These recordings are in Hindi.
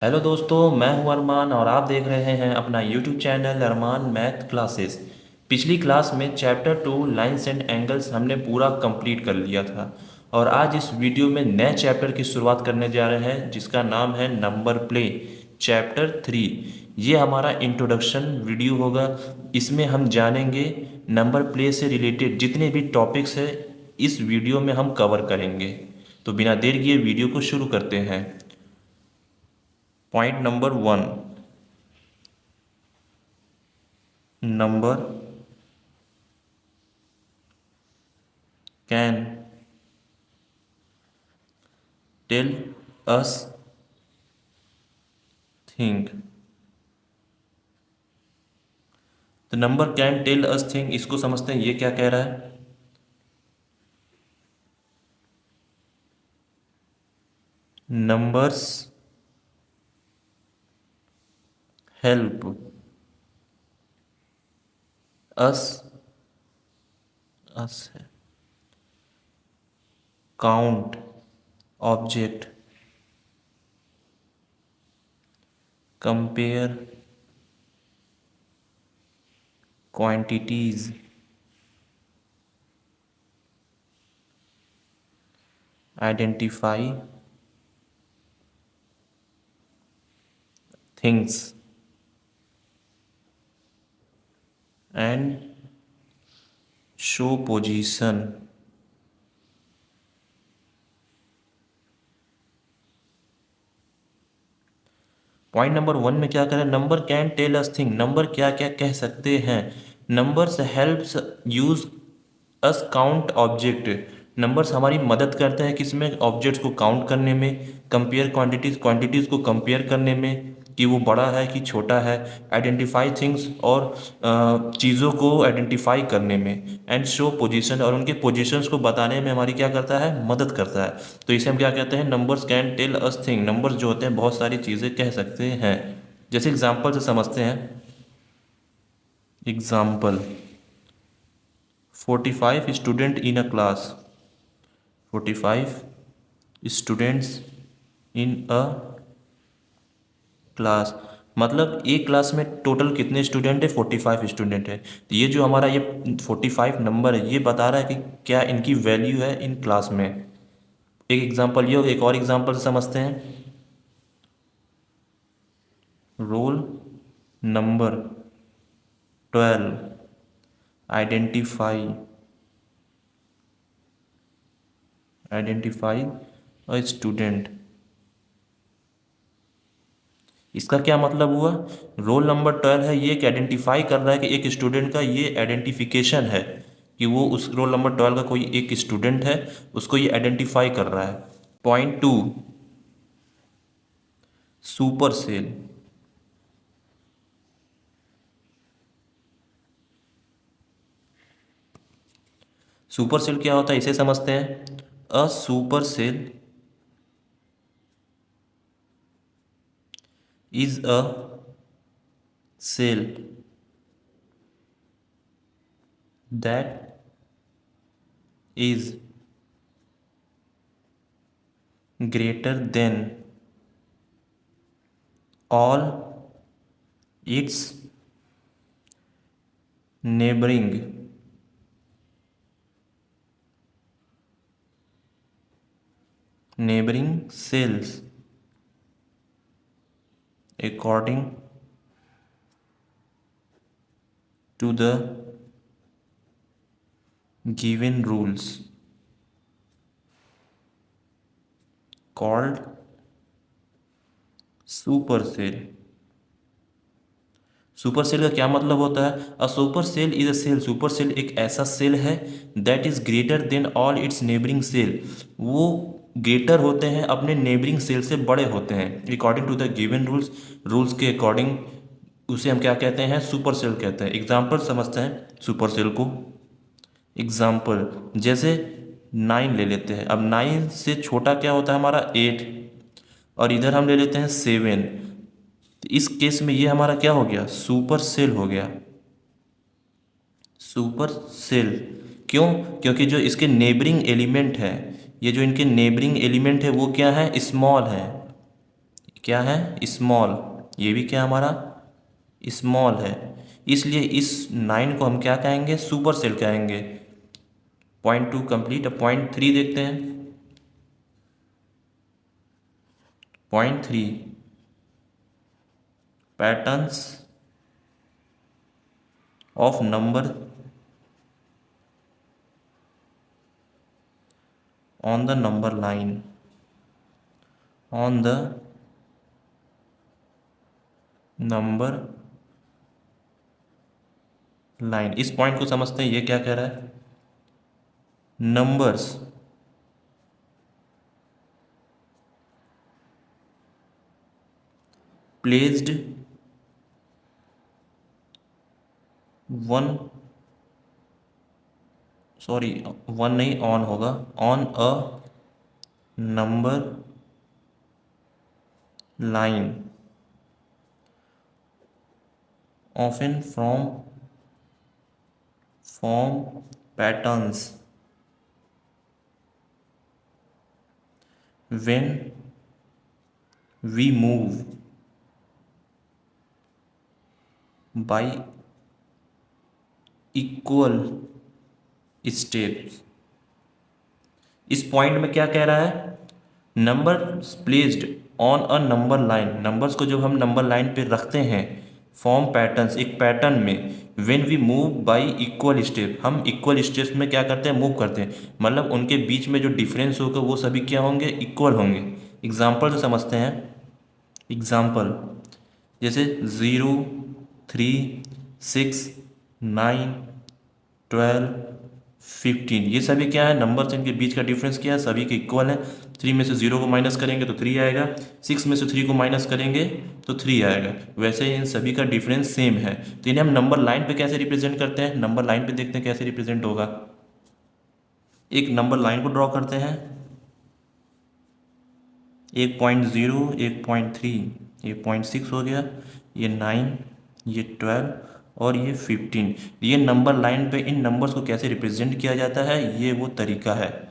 हेलो दोस्तों, मैं हूं अरमान और आप देख रहे हैं अपना यूट्यूब चैनल अरमान मैथ क्लासेस। पिछली क्लास में चैप्टर 2 लाइंस एंड एंगल्स हमने पूरा कंप्लीट कर लिया था और आज इस वीडियो में नए चैप्टर की शुरुआत करने जा रहे हैं जिसका नाम है नंबर प्ले चैप्टर 3। ये हमारा इंट्रोडक्शन वीडियो होगा। इसमें हम जानेंगे नंबर प्ले से रिलेटेड जितने भी टॉपिक्स हैं इस वीडियो में हम कवर करेंगे। तो बिना देर किए वीडियो को शुरू करते हैं। Point number 1, number can tell us thing। तो number can tell us thing, इसको समझते हैं ये क्या कह रहा है। नंबर्स हेल्प अस अस है count object compare quantities identify things and show position. Point number 1 में क्या करें, number can tell us thing, number क्या क्या कह सकते हैं। Numbers helps use us count object, numbers हमारी मदद करते हैं किसमें, ऑब्जेक्ट्स को काउंट करने में। कंपेयर क्वांटिटीज, क्वांटिटीज़ को कंपेयर करने में कि वो बड़ा है कि छोटा है। आइडेंटिफाई थिंग्स, और चीज़ों को आइडेंटिफाई करने में। एंड शो पोजीशन, और उनके पोजीशंस को बताने में हमारी क्या करता है, मदद करता है। तो इसे हम क्या कहते हैं, numbers can tell us thing. Numbers जो होते हैं बहुत सारी चीज़ें कह सकते हैं। जैसे एग्जाम्पल से समझते हैं। Example 45 student in a class, 45 students in a class, मतलब एक क्लास में टोटल कितने स्टूडेंट है, 45 स्टूडेंट है। तो ये जो हमारा ये 45 नंबर है ये बता रहा है कि क्या इनकी वैल्यू है इन क्लास में। एक एग्जांपल ये हो, एक और एग्जांपल से समझते हैं। Roll number 12 identify identify a student. इसका क्या मतलब हुआ, रोल नंबर 12 है, ये एक आइडेंटिफाई कर रहा है कि एक स्टूडेंट का ये आइडेंटिफिकेशन है कि वो उस रोल नंबर 12 का कोई एक स्टूडेंट है, उसको ये आइडेंटिफाई कर रहा है। Point 2, super cell. Super cell क्या होता है इसे समझते हैं। A super cell is a cell that is greater than all its neighbouring cells according to the given rules called super cell. Super cell का क्या मतलब होता है, a super cell is a cell, super cell एक ऐसा सेल है that is greater than all its neighbouring cell, वो ग्रेटर होते हैं अपने नेबरिंग सेल से, बड़े होते हैं according to the given rules, rules के अकॉर्डिंग। उसे हम क्या कहते हैं, सुपर सेल कहते हैं। एग्जाम्पल समझते हैं सुपर सेल को। एग्जाम्पल जैसे 9 ले लेते हैं, अब 9 से छोटा क्या होता है हमारा 8, और इधर हम ले लेते हैं 7। तो इस केस में ये हमारा क्या हो गया, सुपर सेल हो गया। सुपर सेल क्यों, क्योंकि जो इसके नेबरिंग एलिमेंट है, ये जो इनके नेबरिंग एलिमेंट है वो क्या है, स्मॉल है। क्या है, स्मॉल। ये भी क्या हमारा स्मॉल है, इसलिए इस 9 को हम क्या कहेंगे, सुपर सेल कहेंगे। Point 2 complete. अब पॉइंट 3 देखते हैं। Point 3, patterns of number on the number line, on the number line. इस पॉइंट को समझते हैं, ये क्या कह रहा है, numbers placed one, sorry one नहीं, ऑन होगा, on a number line often form patterns when we move by equal steps। इस पॉइंट में क्या कह रहा है, number placed on a number line, numbers को जब हम नंबर लाइन पे रखते हैं, फॉर्म पैटर्न्स, एक पैटर्न में, when we move by equal step, हम इक्वल स्टेप्स में क्या करते हैं, मूव करते हैं, मतलब उनके बीच में जो डिफरेंस होगा वो सभी क्या होंगे, इक्वल होंगे। एग्जाम्पल से समझते हैं। एग्जाम्पल जैसे 0, 3, 6, 9, 12, 15, ये सभी क्या है, नंबर्स, इनके बीच का डिफरेंस क्या है, सभी के इक्वल है। 3 में से 0 को माइनस करेंगे तो 3 आएगा, 6 में से 3 को माइनस करेंगे तो 3 आएगा। वैसे ही इन सभी का डिफरेंस सेम है। तो इन्हें हम नंबर लाइन पे कैसे रिप्रेजेंट करते हैं, नंबर लाइन पे देखते हैं कैसे रिप्रेजेंट होगा। एक नंबर लाइन को ड्रॉ करते हैं, एक 0.0, एक 0.3, ये 0.6 हो गया, ये 9, ये 12 और ये 15। ये नंबर लाइन पे इन नंबर्स को कैसे रिप्रेजेंट किया जाता है, ये वो तरीका है।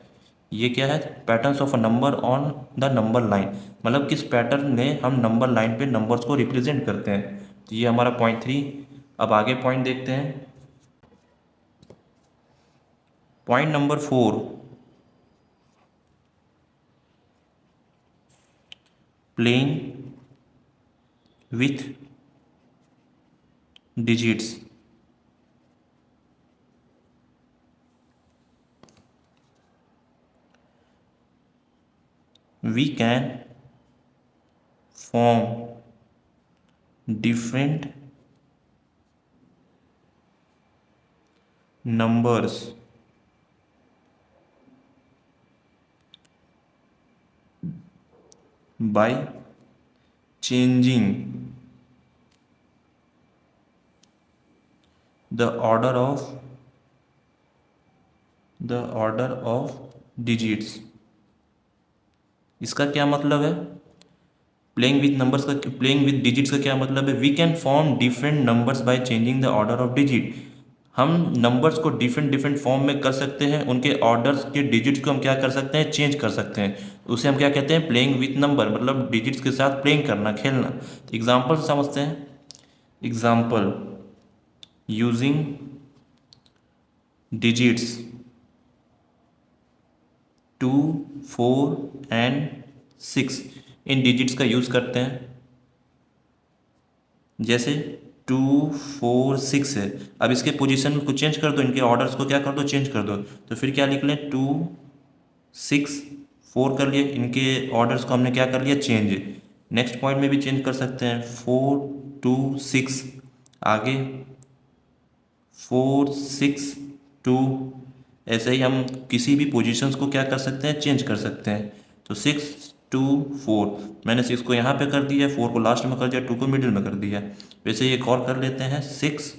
ये क्या है, patterns of a number on the number line, मतलब किस पैटर्न में हम नंबर लाइन पे नंबर्स को रिप्रेजेंट करते हैं। तो ये हमारा पॉइंट 3। अब आगे पॉइंट देखते हैं। Point number 4, playing with digits. We can form different numbers by changing the order of digits। इसका क्या मतलब है, प्लेइंग विथ नंबर्स का, प्लेइंग विथ डिजिट्स का क्या मतलब है, we can form different numbers by changing the order of digit. हम नंबर्स को डिफरेंट डिफरेंट फॉर्म में कर सकते हैं, उनके ऑर्डर्स के डिजिट्स को हम क्या कर सकते हैं, चेंज कर सकते हैं। उसे हम क्या कहते हैं, प्लेइंग विथ नंबर, मतलब डिजिट्स के साथ प्लेइंग करना, खेलना। तो एग्जाम्पल से समझते हैं। Example, using digits 2, 4 and 6, in digits का यूज़ करते हैं। जैसे 2, 4, 6 है, अब इसके पोजीशन को चेंज कर दो, इनके ऑर्डर्स को क्या कर दो, चेंज कर दो। तो फिर क्या लिख लें, 2, 6, 4 कर लिए, इनके ऑर्डर्स को हमने क्या कर लिया, चेंज। नेक्स्ट पॉइंट में भी चेंज कर सकते हैं, 4, 2, 6, आगे 4, 6, 2। ऐसे ही हम किसी भी पोजीशंस को क्या कर सकते हैं, चेंज कर सकते हैं। तो 6, 2, 4, मैंने 6 को यहाँ पे कर दिया, 4 को लास्ट में कर दिया, 2 को मिडिल में कर दिया। वैसे ही एक और कर लेते हैं, 6,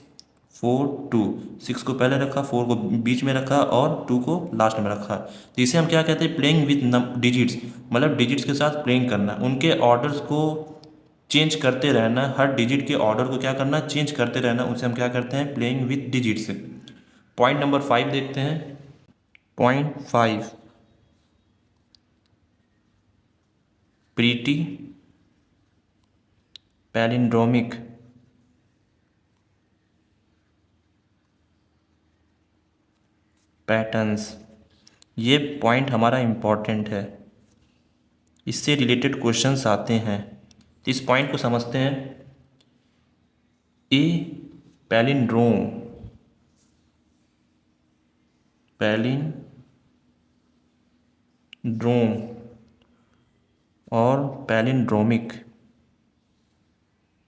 4, 2, 6 को पहले रखा, 4 को बीच में रखा और 2 को लास्ट में रखा। तो इसे हम क्या कहते हैं, प्लेइंग विथ डिजिट्स, मतलब डिजिट्स के साथ प्लेइंग करना, उनके ऑर्डर्स को चेंज करते रहना, हर डिजिट के ऑर्डर को क्या करना, चेंज करते रहना, उसे हम क्या करते हैं, playing with digits. Point number 5 देखते हैं। Point 5, pretty palindromic patterns. ये पॉइंट हमारा इम्पॉर्टेंट है, इससे रिलेटेड क्वेश्चंस आते हैं, तो इस पॉइंट को समझते हैं। ए पैलिंड्रोम, पैलिंड्रोम और palindromic,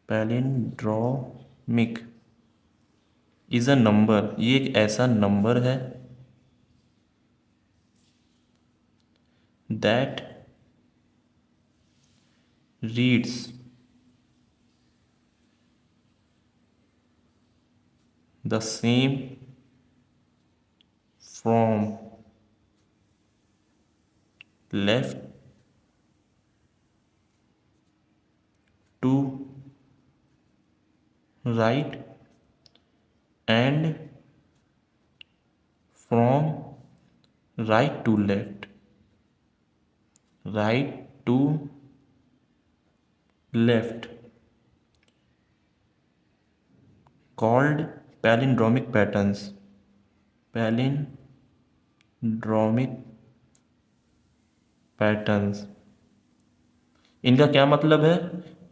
palindromic is a number, ये एक ऐसा नंबर है that reads the same from left to right and from right to left, right to left, called palindromic patterns, palindromic patterns। इनका क्या मतलब है?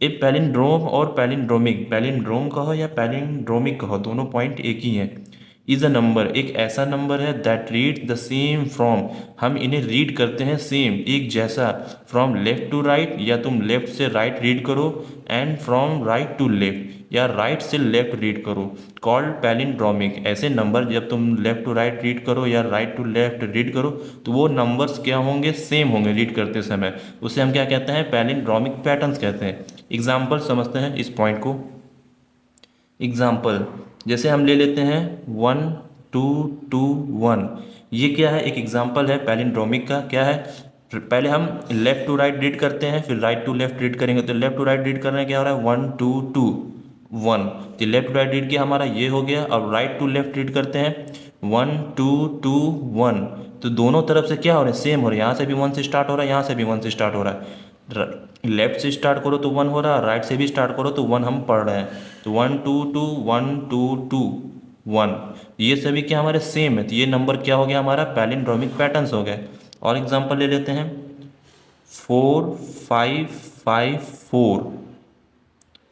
ए पैलिंड्रोम और पैलिंड्रोमिक, पैलिंड्रोम कहो या पैलिंड्रोमिक कहो, दोनों पॉइंट एक ही हैं। इज़ अ नंबर, एक ऐसा नंबर है that read the same from, हम इन्हें रीड करते हैं सेम, एक जैसा, फ्रॉम लेफ्ट टू राइट, या तुम लेफ्ट से राइट रीड करो, and from right to left, या राइट से लेफ्ट रीड करो, कॉल्ड पैलिंड्रोमिक। ऐसे नंबर जब तुम लेफ्ट टू राइट रीड करो या राइट टू लेफ्ट रीड करो तो वो नंबर्स क्या होंगे? सेम होंगे रीड करते समय। उसे हम क्या कहते हैं? पैलिंड्रोमिक पैटर्न्स कहते हैं। एग्जाम्पल समझते हैं इस पॉइंट को। एग्जाम्पल जैसे हम ले लेते हैं 1 2 2 1, ये क्या है? एक एग्जाम्पल है पैलिंड्रोमिक का। क्या है? पहले हम लेफ्ट टू राइट रीड करते हैं, फिर राइट टू लेफ्ट रीड करेंगे। तो लेफ्ट टू राइट रीड करने क्या हो रहा है? 1 2 2 1, तो लेफ्ट टू राइट रीड किया हमारा, ये हो गया। अब राइट टू लेफ्ट रीड करते हैं 1 2 2 1, तो दोनों तरफ से क्या हो रहा है? सेम हो रहा है। यहाँ से भी 1 से स्टार्ट हो रहा है, यहाँ से भी 1 से स्टार्ट हो रहा है। लेफ्ट से स्टार्ट करो तो 1 हो रहा है, राइट से भी स्टार्ट करो तो 1 हम पढ़ रहे हैं। तो 1 2 2 1 2 2 1, ये सभी क्या हमारे सेम है, तो ये नंबर क्या हो गया हमारा? पैलिंड्रोमिक पैटर्न्स हो गए। और एग्जांपल ले लेते हैं 4 5 5 4।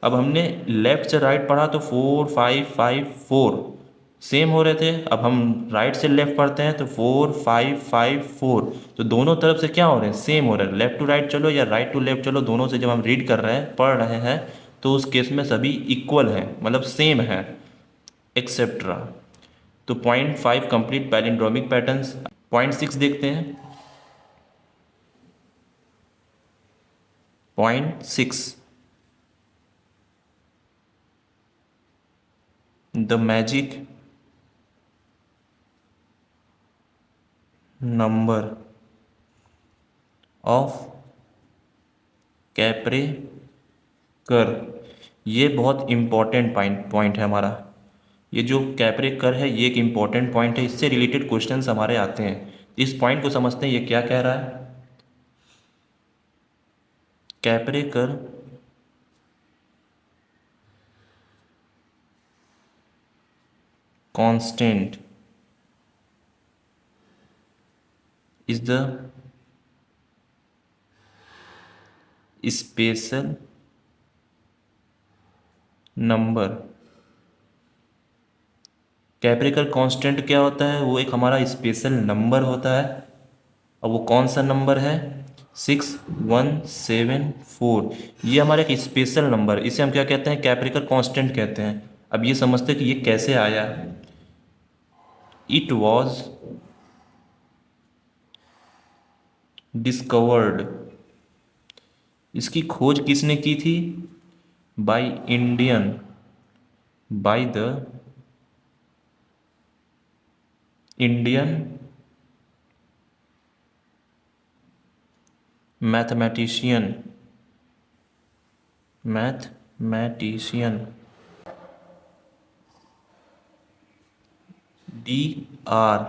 अब हमने लेफ्ट से राइट पढ़ा तो 4 5 5 4 सेम हो रहे थे। अब हम राइट से लेफ्ट पढ़ते हैं तो 4 5 5 4, तो दोनों तरफ से क्या हो रहे हैं? सेम हो रहे हैं। लेफ्ट टू राइट चलो या राइट टू लेफ्ट चलो, दोनों से जब हम रीड कर रहे हैं, पढ़ रहे हैं, तो उस केस में सभी इक्वल हैं, मतलब सेम है, एक्सेट्रा। तो point 5 complete palindromic patterns. Point 6 देखते हैं। Point 6, the magic number of Kaprekar. ये बहुत इम्पॉर्टेंट पॉइंट है हमारा। ये जो कैप्रेकर है ये एक इम्पॉर्टेंट पॉइंट है, इससे रिलेटेड क्वेश्चंस हमारे आते हैं। इस पॉइंट को समझते हैं, ये क्या कह रहा है? Kaprekar constant is the special number. Kaprekar constant क्या होता है? वो एक हमारा स्पेशल नंबर होता है। अब वो कौन सा नंबर है? 6174, ये हमारा एक स्पेशल नंबर, इसे हम क्या कहते हैं? कैप्रेकर कांस्टेंट कहते हैं। अब ये समझते हैं कि ये कैसे आया। इट वॉज डिस्कवर्ड, इसकी खोज किसने की थी? By the Indian mathematician D R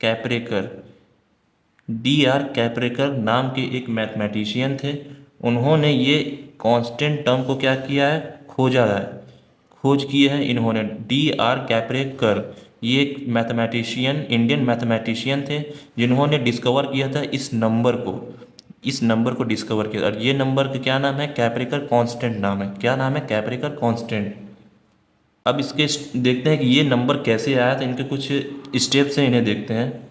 Kaprekar. D R Kaprekar नाम के एक मैथमेटिशियन थे। उन्होंने ये कांस्टेंट टर्म को क्या किया है, खोजा है, खोज की है इन्होंने, D.R. कैप्रेकर। ये एक मैथमेटिशियन, इंडियन मैथमेटिशियन थे जिन्होंने डिस्कवर किया था इस नंबर को डिस्कवर किया। और ये नंबर का क्या नाम है, कैप्रेकर कांस्टेंट नाम है। क्या नाम है, कैप्रेकर कांस्टेंट। अब इसके देखते हैं कि ये नंबर कैसे आया, तो इनके कुछ स्टेप्स हैं, इन्हें देखते हैं।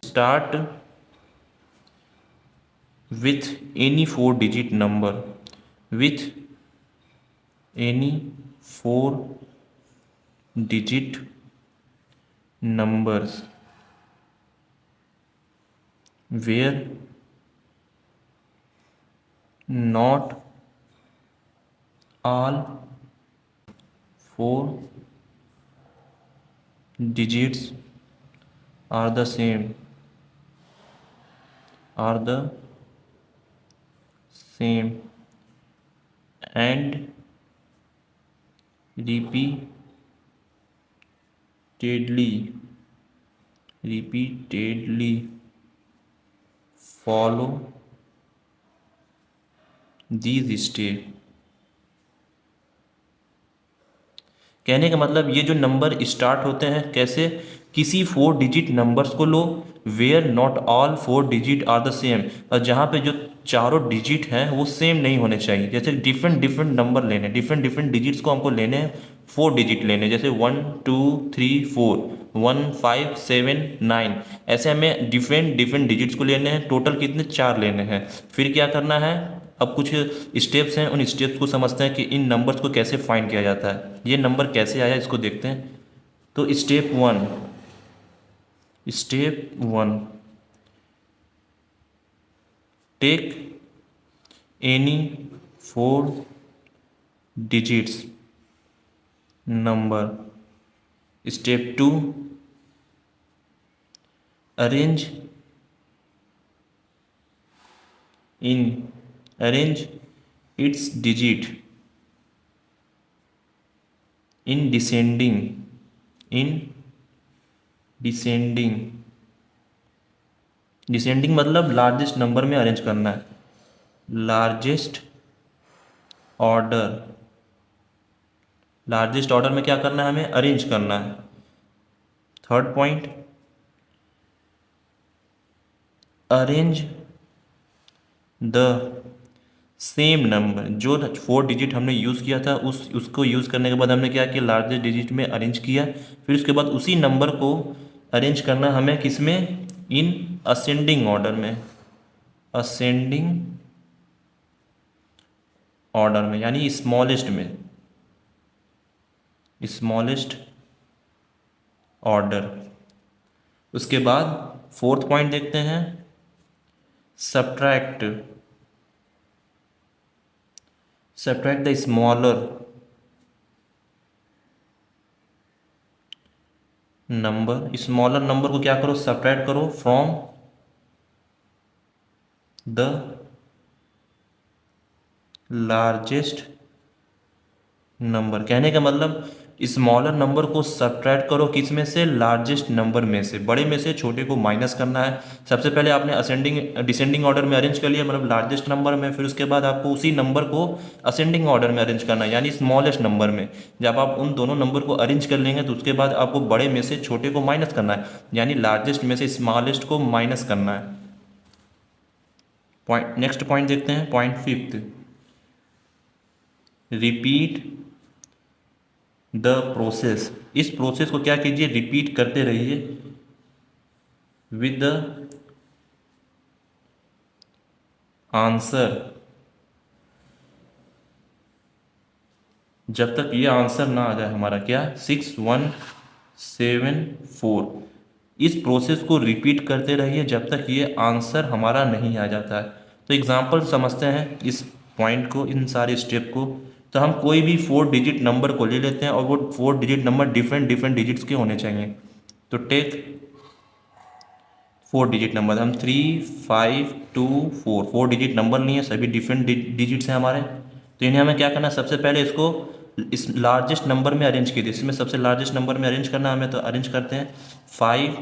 Start with any 4-digit number, with any 4-digit numbers where not all 4 digits are the same, and repeatedly follow these steps। कहने का मतलब ये जो नंबर स्टार्ट होते हैं कैसे, किसी 4 डिजिट नंबर्स को लो, where not all 4 digit are the same, और जहाँ पे जो चारों डिजिट हैं वो सेम नहीं होने चाहिए। जैसे डिफरेंट डिफरेंट नंबर लेने, डिफरेंट डिफरेंट डिजिट्स को हमको लेने हैं, 4 डिजिट लेने, जैसे 1 2 3 4, 1 5 7 9, ऐसे हमें डिफरेंट डिफरेंट डिजिट्स को लेने हैं। टोटल कितने, 4 लेने हैं। फिर क्या करना है, अब कुछ स्टेप्स हैं, उन स्टेप्स को समझते हैं कि इन नंबर्स को कैसे फाइंड किया जाता है। ये नंबर कैसे आया इसको देखते हैं। तो step one, take any 4 digits number. Step 2, arrange its digit in descending मतलब लार्जेस्ट नंबर में अरेंज करना है, लार्जेस्ट ऑर्डर में क्या करना है, हमें अरेंज करना है। Third point, arrange the same number. जो 4 डिजिट हमने यूज़ किया था उसको यूज़ करने के बाद हमने क्या किया, लार्जेस्ट डिजिट में अरेंज किया। फिर उसके बाद उसी नंबर को अरेंज करना हमें किस में, इन असेंडिंग ऑर्डर में, यानी स्मॉलेस्ट ऑर्डर। उसके बाद फोर्थ पॉइंट देखते हैं, सब्ट्रैक्ट द स्मॉलर नंबर को क्या करो, सब्ट्रैक्ट करो फ्रॉम द लार्जेस्ट नंबर। कहने का मतलब स्मॉलर नंबर को सब्ट्रैक्ट करो किस में से, लार्जेस्ट नंबर में से। बड़े में से छोटे को माइनस करना है। सबसे पहले आपने डिसेंडिंग ऑर्डर में अरेंज कर लिया, मतलब लार्जेस्ट नंबर में। फिर उसके बाद आपको उसी नंबर को असेंडिंग ऑर्डर में अरेंज करना है, यानी स्मॉलेस्ट नंबर में। जब आप उन दोनों नंबर को अरेंज कर लेंगे तो उसके बाद आपको बड़े में से छोटे को माइनस करना है, यानी लार्जेस्ट में से स्मॉलेस्ट को माइनस करना है। नेक्स्ट पॉइंट देखते हैं, पॉइंट 5, रिपीट द प्रोसेस। इस प्रोसेस को क्या कीजिए, रिपीट करते रहिए विद द आंसर, जब तक ये आंसर ना आ जाए हमारा, क्या, 6174। इस प्रोसेस को रिपीट करते रहिए जब तक ये आंसर हमारा नहीं आ जाता है। तो एग्जांपल समझते हैं इस पॉइंट को, इन सारे स्टेप को। तो हम कोई भी 4 डिजिट नंबर को ले लेते हैं और वो 4 digit number different different digits के होने चाहिए। तो टेक 4 डिजिट नंबर, हम 3 5 2 4 डिजिट नंबर लिए, सभी डिफरेंट डिजिट्स हैं हमारे। तो इन्हें हमें क्या करना है, सबसे पहले इसको इस लार्जेस्ट नंबर में अरेंज कीजिए। इसमें सबसे लार्जेस्ट नंबर में अरेंज करना है हमें, तो अरेंज करते हैं 5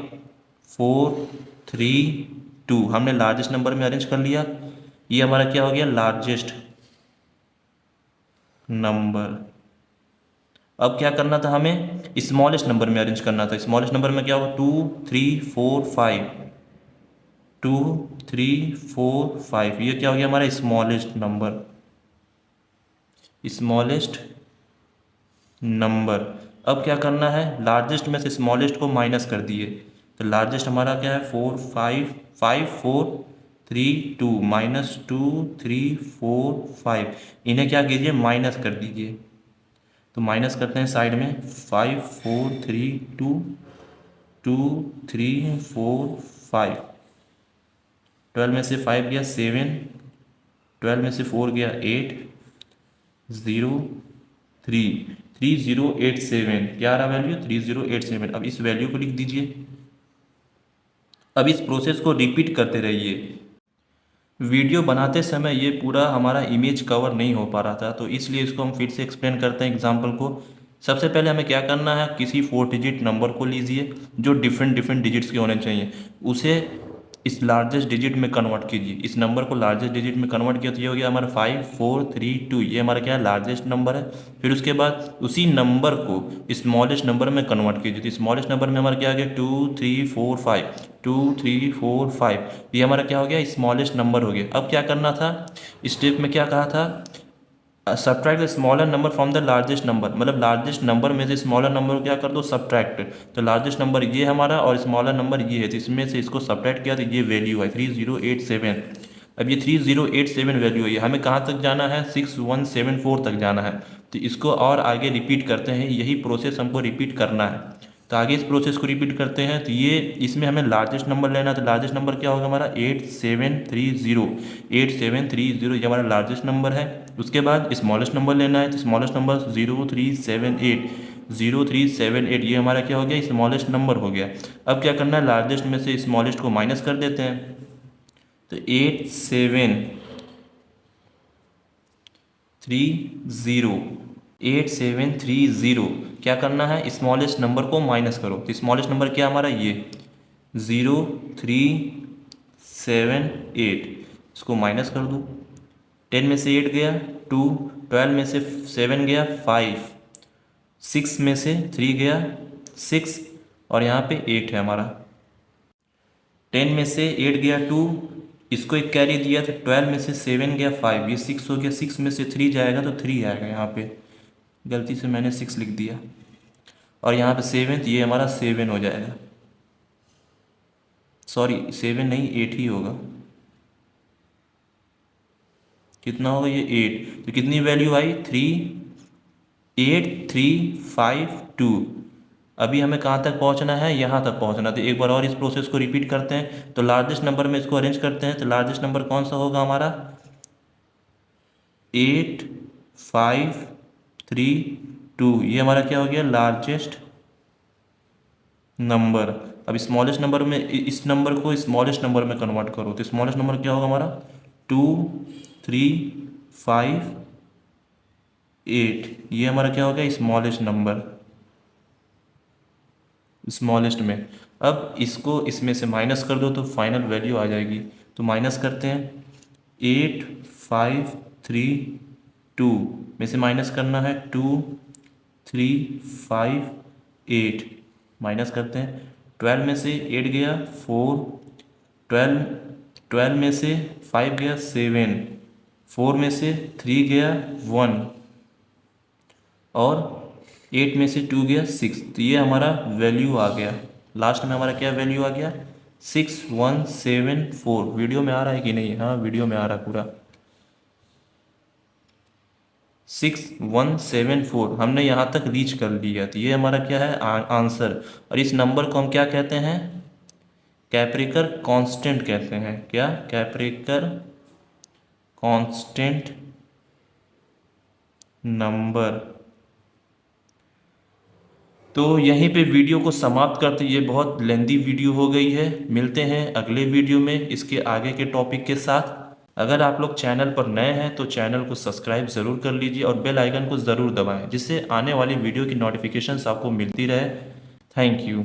4 3 2। हमने लार्जेस्ट नंबर में अरेंज कर लिया, ये हमारा क्या हो गया, लार्जेस्ट। नंबर। अब क्या करना था हमें, स्मॉलेस्ट नंबर में अरेंज करना था। स्मॉलेस्ट नंबर में क्या होगा, 2 3 4 5, 2 3 4 5, ये क्या हो गया हमारा स्मॉलेस्ट नंबर। Smallest number. अब क्या करना है, लार्जेस्ट में से स्मॉलेस्ट को माइनस कर दिए, तो लार्जेस्ट हमारा क्या है 4 5 5 4 3 2, -2 3 4 5, इन्हें क्या कीजिए माइनस कर दीजिए। तो माइनस करते हैं साइड में, 5 4 3 2, 2 3 4 5, 12 में से 5 गया 7, 12 में से 4 गया 8, 0 3 3087, क्या आ रहा वैल्यू 3087। अब इस वैल्यू को लिख दीजिए। अब इस प्रोसेस को रिपीट करते रहिए। वीडियो बनाते समय ये पूरा हमारा इमेज कवर नहीं हो पा रहा था, तो इसलिए इसको हम फिर से एक्सप्लेन करते हैं एग्जाम्पल को। सबसे पहले हमें क्या करना है, किसी 4 डिजिट नंबर को लीजिए जो डिफरेंट डिफरेंट डिजिट्स के होने चाहिए, उसे इस लार्जेस्ट डिजिट में कन्वर्ट कीजिए। इस नंबर को लार्जेस्ट डिजिट में कन्वर्ट किया तो ये हो गया हमारा 5 4 3 2, ये हमारा क्या है लार्जेस्ट नंबर है। फिर उसके बाद उसी नंबर को स्मॉलेस्ट नंबर में कन्वर्ट कीजिए, तो स्मॉलेस्ट नंबर में हमारा क्या आ गया 2 3 4 5, 2 3 4 5, ये हमारा क्या हो गया स्मॉलेस्ट नंबर हो गया। अब क्या करना था, स्टेप में क्या कहा था, subtract the smaller number from the largest number, मतलब लार्जेस्ट नंबर में से स्मॉलर नंबर को क्या कर दो सब्ट्रैक्ट। तो लार्जेस्ट नंबर ये हमारा और स्मॉलर नंबर ये है, तो इसमें से इसको सब्ट्रैक्ट किया तो ये वैल्यू है 3087। अब ये 3087 वैल्यू है, हमें कहाँ तक जाना है 6174 तक जाना है। तो इसको और आगे रिपीट करते हैं, यही प्रोसेस हमको रिपीट करना है। तो आगे इस प्रोसेस को रिपीट करते हैं, तो ये इसमें हमें लार्जेस्ट नंबर लेना है। तो लार्जेस्ट नंबर क्या होगा हमारा 8730, 8730 ये हमारा लार्जेस्ट नंबर है। उसके बाद स्मॉलेस्ट नंबर लेना है, तो स्मॉलेस्ट नंबर 0378, 0378 ये हमारा क्या हो गया स्मॉलेस्ट नंबर हो गया। अब क्या करना है, लार्जेस्ट में से स्मॉलेस्ट को माइनस कर देते हैं, तो 8730, क्या करना है स्मॉलेस्ट नंबर को माइनस करो। तो स्मॉलेस्ट नंबर क्या हमारा ये 0378, इसको माइनस कर दो। 10 में से 8 गया 2, 12 में से 7 गया 5, 6 में से 3 गया 6, और यहाँ पे 8 है हमारा। 10 में से 8 गया 2, इसको एक कैरी दिया तो 12 में से 7 गया 5, ये 6 हो गया। 6 में से 3 जाएगा तो 3 आएगा, यहाँ पे गलती से मैंने 6 लिख दिया, और यहाँ पे 7 ये हमारा 7 हो जाएगा, सॉरी 7 नहीं 8 ही होगा। कितना होगा ये 8, तो कितनी वैल्यू आई 38352। अभी हमें कहाँ तक पहुँचना है, यहाँ तक पहुँचना। तो एक बार और इस प्रोसेस को रिपीट करते हैं, तो लार्जेस्ट नंबर में इसको अरेंज करते हैं। तो लार्जेस्ट नंबर कौन सा होगा हमारा 8532, ये हमारा क्या हो गया लार्जेस्ट नंबर। अब स्मॉलेस्ट नंबर में इस नंबर को स्मॉलेस्ट नंबर में कन्वर्ट करो, तो स्मॉलेस्ट नंबर क्या होगा हमारा 2358, ये हमारा क्या हो गया स्मॉलेस्ट नंबर स्मॉलेस्ट में। अब इसको इसमें से माइनस कर दो तो फाइनल वैल्यू आ जाएगी। तो माइनस करते हैं, 8532 में से माइनस करना है 2358, माइनस करते हैं। 12 में से 8 गया 4, 12 में से 5 गया 7, 4 में से 3 गया 1, और 8 में से 2 गया 6, तो ये हमारा वैल्यू आ गया। लास्ट में हमारा क्या वैल्यू आ गया 6174। वीडियो में आ रहा है कि नहीं, हाँ वीडियो में आ रहा है पूरा 6174 हमने यहाँ तक रीच कर लिया। तो ये हमारा क्या है आंसर। और इस नंबर को हम क्या कहते हैं, कैप्रिकर कांस्टेंट कहते हैं। क्या, कैप्रिकर कांस्टेंट नंबर। तो यहीं पे वीडियो को समाप्त करते, ये बहुत लेंदी वीडियो हो गई है। मिलते हैं अगले वीडियो में इसके आगे के टॉपिक के साथ। अगर आप लोग चैनल पर नए हैं तो चैनल को सब्सक्राइब ज़रूर कर लीजिए और बेल आइकन को ज़रूर दबाएं, जिससे आने वाली वीडियो की नोटिफिकेशंस आपको मिलती रहे। Thank you.